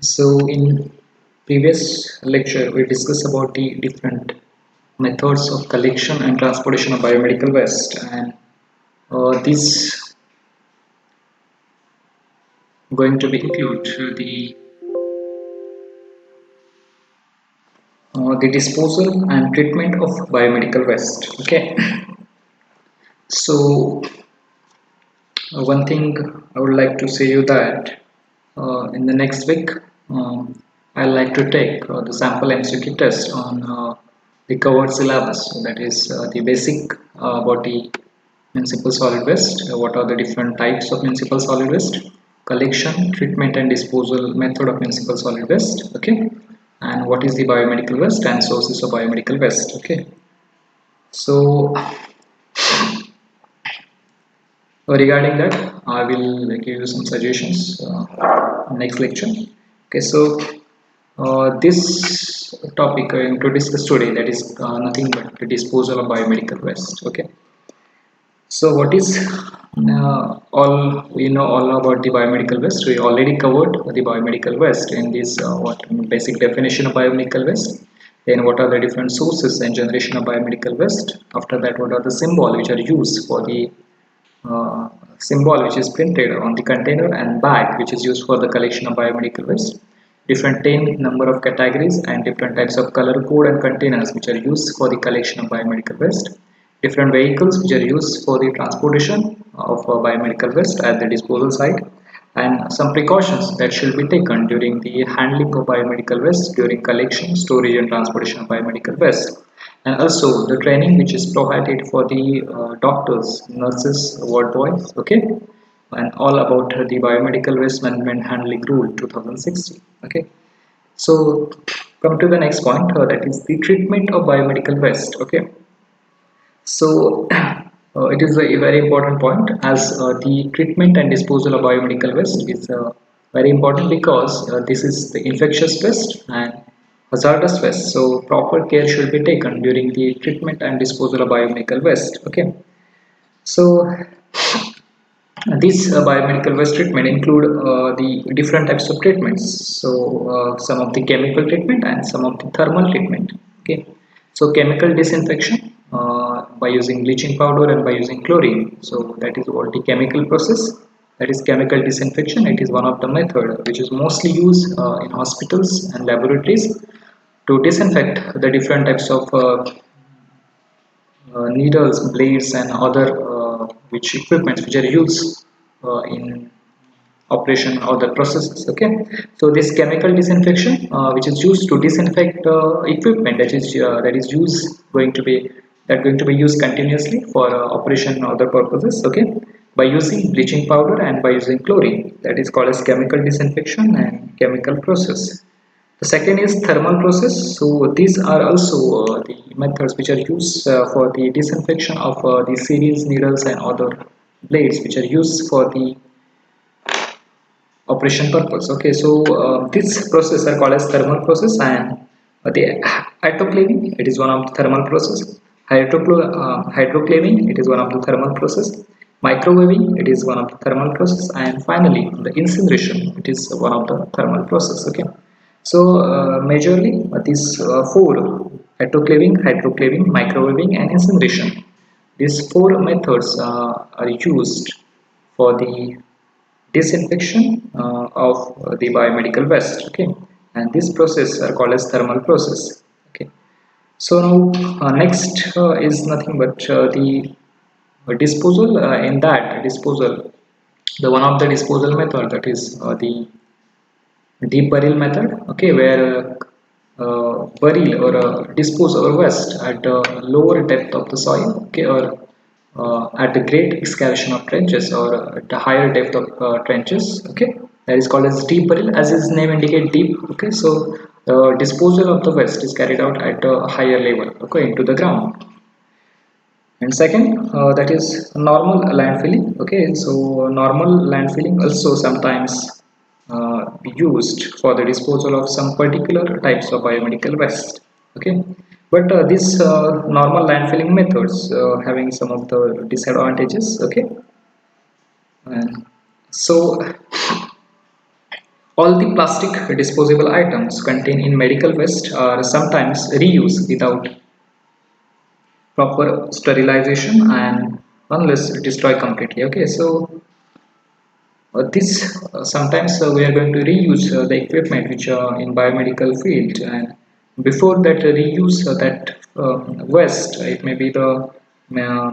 So in previous lecture we discussed about the different methods of collection and transportation of biomedical waste, and this going to be include the disposal and treatment of biomedical waste. Okay, so one thing I would like to say you that in the next week I like to take the sample MCQ test on the covered syllabus. So that is the basic about the municipal solid waste. What are the different types of municipal solid waste? Collection, treatment, and disposal method of municipal solid waste. Okay, and what is the biomedical waste and sources of biomedical waste. Okay, so regarding that, I will give you some suggestions next lecture. Okay, so this topic I am to discuss today, that is nothing but the disposal of biomedical waste. Okay, so what is all we know all about the biomedical waste? We already covered the biomedical waste in this what basic definition of biomedical waste. Then what are the different sources and generation of biomedical waste? After that, what are the symbols which are used for the uh, symbol which is printed on the container and bag which is used for the collection of biomedical waste, different 10 number of categories and different types of color code and containers which are used for the collection of biomedical waste, different vehicles which are used for the transportation of biomedical waste at the disposal site, and some precautions that should be taken during the handling of biomedical waste during collection, storage and transportation of biomedical waste, and also the training which is provided for the doctors, nurses, ward boys. Okay, and all about the biomedical waste management handling rule 2016. Okay, so come to the next point, that is the treatment of biomedical waste. Okay, so it is a very important point, as the treatment and disposal of biomedical waste is very important because this is the infectious waste and hazardous waste. So proper care should be taken during the treatment and disposal of biomedical waste. Okay, so this biomedical waste treatment include the different types of treatments. So some of the chemical treatment and some of the thermal treatment. Okay, so chemical disinfection by using bleaching powder and by using chlorine. So that is what the chemical process. That is chemical disinfection. It is one of the method which is mostly used in hospitals and laboratories to disinfect the different types of needles, blades, and other which equipments which are used in operation or the processes. Okay, so this chemical disinfection which is used to disinfect equipment that is used going to be used continuously for operation or other purposes. Okay, by using bleaching powder and by using chlorine, that is called as chemical disinfection and chemical process. The second is thermal process. So these are also the methods which are used for the disinfection of the syringes, needles, and other blades which are used for the operation purpose. Okay, so this process are called as thermal process, and the autoclaving, it is one of the thermal process. Hydroclaving, it is one of the thermal process. Microwaving, it is one of the thermal process, and finally the incineration, it is one of the thermal process. Okay, so majorly these four: autoclaving, hydroclaving, microwaving, and incineration. These four methods are used for the disinfection of the biomedical waste. Okay, and this process are called as thermal process. Okay, so now next is nothing but the disposal. In that disposal, the one of the disposal method, that is the deep burial method. Okay, where burial or dispose our waste at a lower depth of the soil. Okay, or at a great excavation of trenches, or at a higher depth of trenches. Okay, that is called as deep burial, as its name indicate deep. Okay, so the disposal of the waste is carried out at a higher level, okay, into the ground. And second, that is normal landfilling. Okay, so normal landfilling also sometimes be used for the disposal of some particular types of biomedical waste. Okay, but this normal landfilling methods having some of the disadvantages. Okay, and so All the plastic disposable items contained in medical waste are sometimes reused without proper sterilization and unless destroyed completely. Okay, so this sometimes we are going to reuse the equipment which are in biomedical field, and before that reuse that waste, it may be the uh,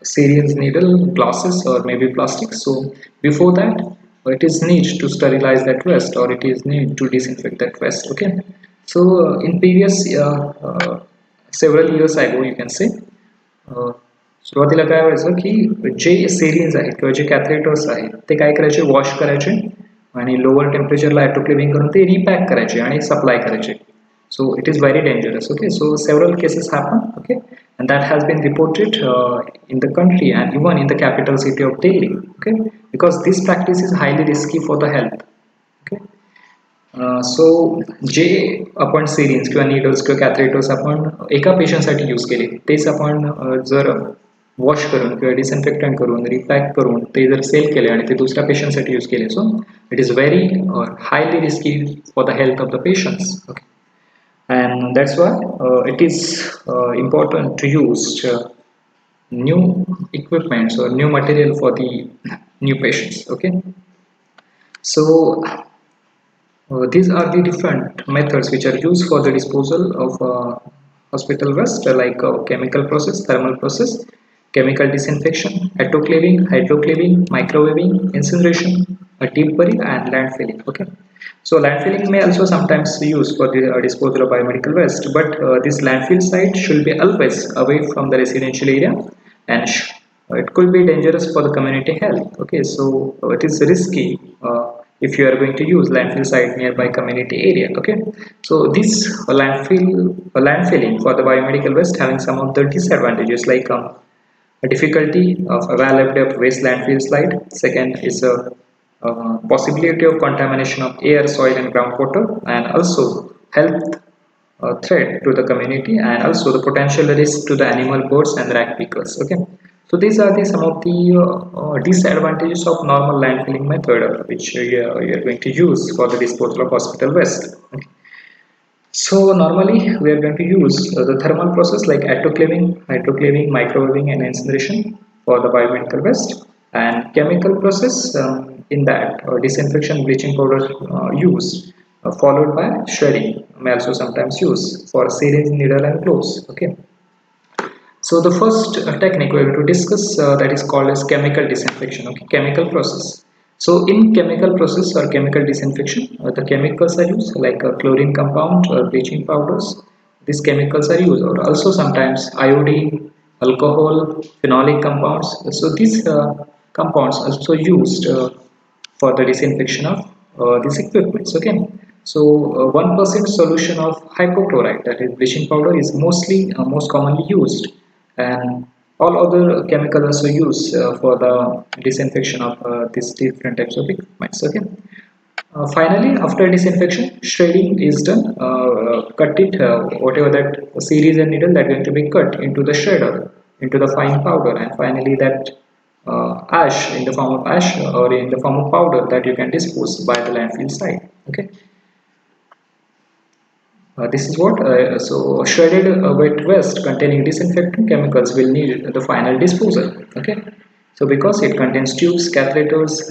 syringe needle glasses or maybe plastic. So before that it is need to sterilize that waste or it is need to disinfect that waste. Okay, so in previous several years ago you can say, अ, सुरुवातीला काय व्हायचं की जे सेरिन्स आहेत किंवा जे कॅथलेटर्स आहेत ते काय करायचे, वॉश करायचे आणि लोअर टेम्परेचरला ॲटोक्लेविंग करून ते रिपॅक करायचे आणि सप्लाय करायचे. So it is very dangerous. Okay, so several cases happen. Okay, and that has been reported in the country and even in the capital city of Delhi. Okay, because this practice is highly risky for the health. Okay, सो जे आपण syringe किंवा needles किंवा कॅथरेटर्स आपण एका पेशंटसाठी use केले तेच आपण जर wash करून किंवा डिसइन्फेक्टंट करून रिपॅक करून ते जर सेल केले आणि ते दुसऱ्या पेशंटसाठी यूज केले, so it is very highly risky for the health of the patients. Okay, and that's why it is important to use new equipments or new material for the new patients. Okay, so these are the different methods which are used for the disposal of hospital waste, like chemical process, thermal process, chemical disinfection, autoclaving, hydroclaving, microwaving, incineration, deep burial, and landfilling. Okay, so landfilling may also sometimes be used for the disposal of biomedical waste, but this landfill site should be always away from the residential area, and it could be dangerous for the community health. Okay, so it is risky if you are going to use landfill site nearby community area. Okay, so this landfilling for the biomedical waste having some of the disadvantages, like a difficulty of availability of waste landfill site. Second is a possibility of contamination of air, soil, and groundwater, and also health threat to the community, and also the potential risk to the animal, birds, and rag pickers. Okay, so these are the some of the disadvantages of normal landfilling method, which you are going to use for the disposal of hospital waste. Okay. So normally we are going to use the thermal process like autoclaving, hydroclaving, microwaving, and incineration for the biomedical waste, and chemical process in that disinfection, bleaching powder use, followed by shredding may also sometimes use for syringe, needle, and gloves. Okay. So the first technique we are going to discuss, that is called as chemical disinfection. Okay, chemical process. So in chemical process or chemical disinfection, the chemicals are used like chlorine compound or bleaching powders. These chemicals are used, or also sometimes iodine, alcohol, phenolic compounds. So these compounds are also used for the disinfection of these equipments. Okay, so 1% solution of hypochlorite, that is bleaching powder, is most commonly used, and all other chemicals also used for the disinfection of these different types of equipments. Okay, finally, after disinfection, shredding is done. Cut it, whatever that series and needle, that going to be cut into the shredder, into the fine powder, and finally that ash, in the form of ash or in the form of powder, that you can dispose by the landfill site. Okay, this is what so shredded wet waste containing disinfectant chemicals will need the final disposal. Okay, so because it contains tubes, catheters,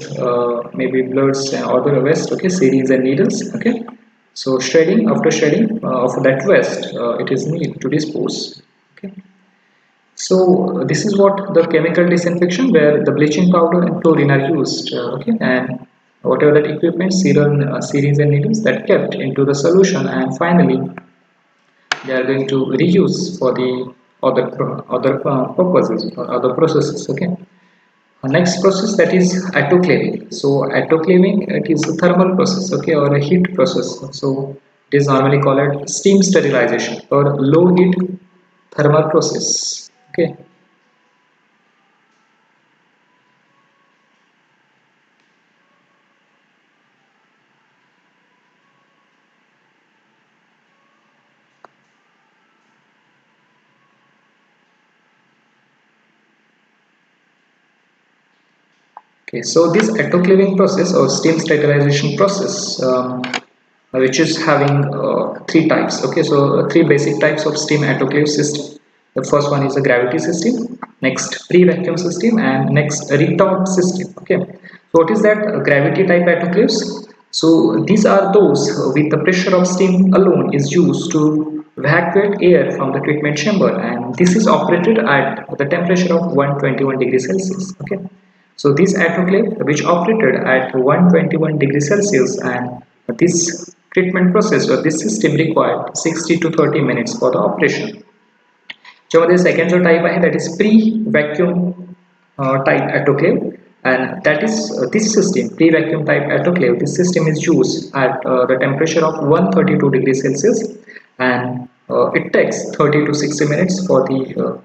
maybe bloods and other waste. Okay, series and needles. Okay, so shredding, after shredding of that waste, it is need to dispose. Okay, so this is what the chemical disinfection, where the bleaching powder and chlorine are used. Okay, and whatever that equipment, serum, series and needles, that kept into the solution, and finally they are going to reuse for the other purposes or other processes. Okay. Next process, that is autoclaving. So autoclaving, it is a thermal process, okay, or a heat process. So it is normally called steam sterilization or low heat thermal process. Okay. Okay, so this autoclaving process or steam sterilization process, which is having three types. Okay, so three basic types of steam autoclave system. The first one is a gravity system, next pre-vacuum system, and next a retort system. Okay, so what is that? Gravity type autoclaves. So these are those with the pressure of steam alone is used to evacuate air from the treatment chamber, and this is operated at the temperature of 121 degrees Celsius. Okay, so this autoclave which operated at 121 degrees Celsius, and this treatment process or this system required 60 to 30 minutes for the operation. ज्यामध्ये second जो type आहे that is pre-vacuum type autoclave, and that is this system pre-vacuum type autoclave. This system is used at the temperature of 132 degrees Celsius, and it takes 30 to 60 minutes for the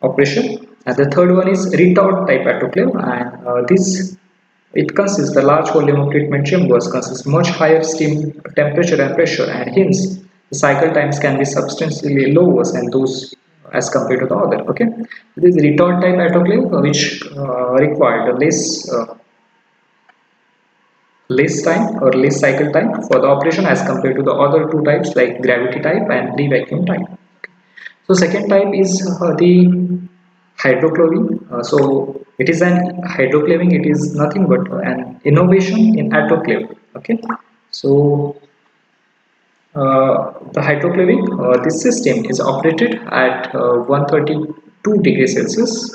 operation. And the third one is retort type autoclave, and this it consists the large volume of treatment chambers consists much higher steam temperature and pressure, and hence the cycle times can be substantially lower than those as compared to the other. Okay, this retort type autoclave which required less time or less cycle time for the operation as compared to the other two types like gravity type and pre-vacuum type. So second type is the hydroclaving. So it is an hydroclaving. It is nothing but an innovation in autoclave. Okay, so the hydroclaving, this system is operated at 132 degrees Celsius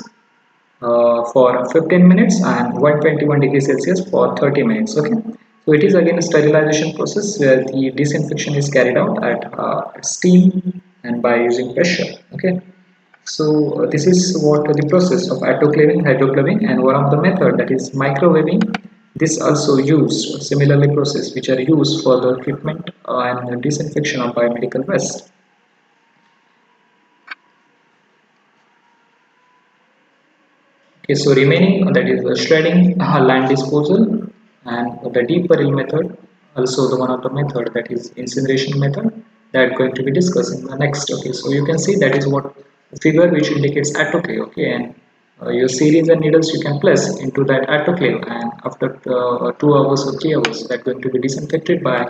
for 15 minutes and 121 degrees Celsius for 30 minutes. Okay, so it is again a sterilization process where the disinfection is carried out at steam and by using pressure. Okay, so this is what the process of autoclaving, hydroclaving, and one of the method that is microwaving. This also used similarly process which are used for the treatment and disinfection of biomedical waste. Okay, so remaining that is the shredding, land disposal, and the deep burial method. Also, the one of the method that is incineration method that going to be discussed in the next. Okay, so you can see that is what figure which indicates autoclave. Okay, and your series and needles you can place into that autoclave, and after 2 hours or 3 hours, that going to be disinfected by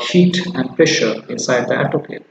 heat and pressure inside the autoclave.